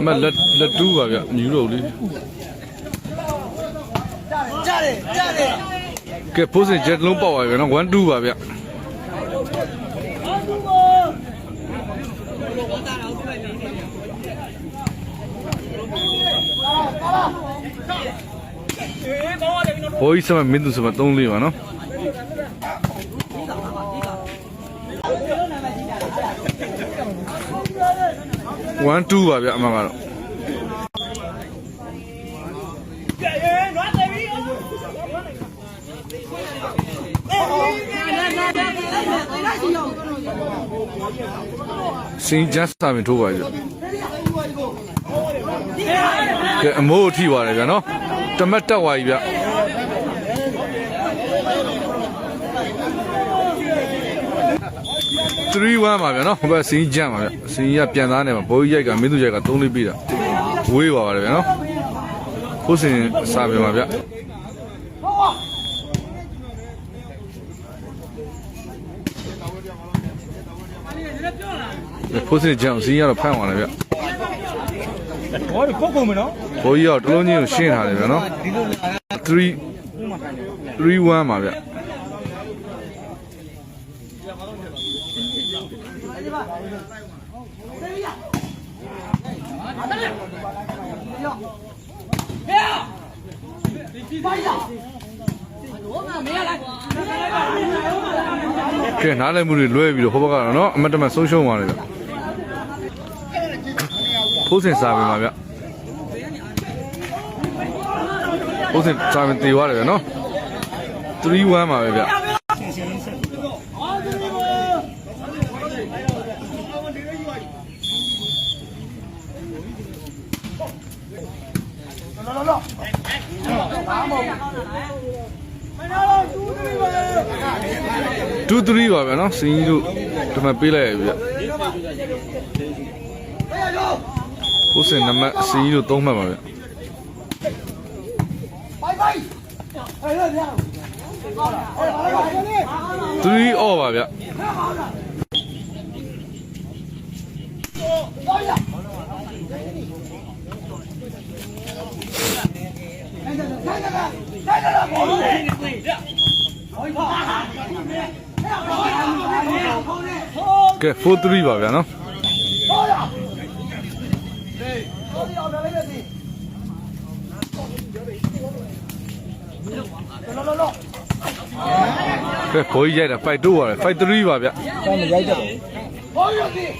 မလက်တူးပါဗျမြူတော့လေးကြားတယ်ကဲဖိုးစင်ဂျက်လုံးပေါက်ပါဗျနော်1 2ပါဗျဘိုးကြီးစမမင်းသူစမ3လေးပါနော်1 2ပါဗျအမှန်ကတော့စင်ဂျတ်စာမထိုးပါကြကဲအမိုးထိပါတယ်ဗျနော်တမတ်တက်သွားပြီဗျ3-1ပါဗျနော်ဟိုဘက်စင်ဂျတ်ပါဗျစင်ကြီးကပြန်သားနေမှာဘိုးကြီးရိုက်ကမင်းသူရိုက်က3လေးပြီးတာဝေးပါပါတယ်ဗျနော်ဖိုးစင်စာပြန်ပါဗျဖိုးစင်ကြောင်စင်းရတော့ဖမ်းသွားတယ်ဗျဟောဒီပုတ်ကုန်မယ်နော်ဘိုးကြီးကတလုံးချင်းကိုရှင်းထားတယ်ဗျနော်3-1ပါဗျကဲနားလည်မှုတွေလွဲပြီးတော့ဟိုဘက်ကတော့နော်အမတ်တမဆုံးရှုံးသွားတယ်ဗျဖိုးစင်စာပင်ပါဗျဖိုးစင်စာပင်တည်သွားတယ်ဗျနော်3-1ပါပဲဗျ2-3ပါဗျာနော်စင်ကြီးတို့ဒီမှာပေးလိုက်ရပြီဗျဖိုးစင်နံပါတ်စင်ကြီးတို့3မှတ်ပါဗျ3 all ပါဗျကဲ4-3ပါဗျာနော်ကဲဘိုးကြီးရိုက်တာ5-2ပါတယ်5-3ပါဗျာတောင်းမရိုက်တတ်ဘူးဘိုးကြီး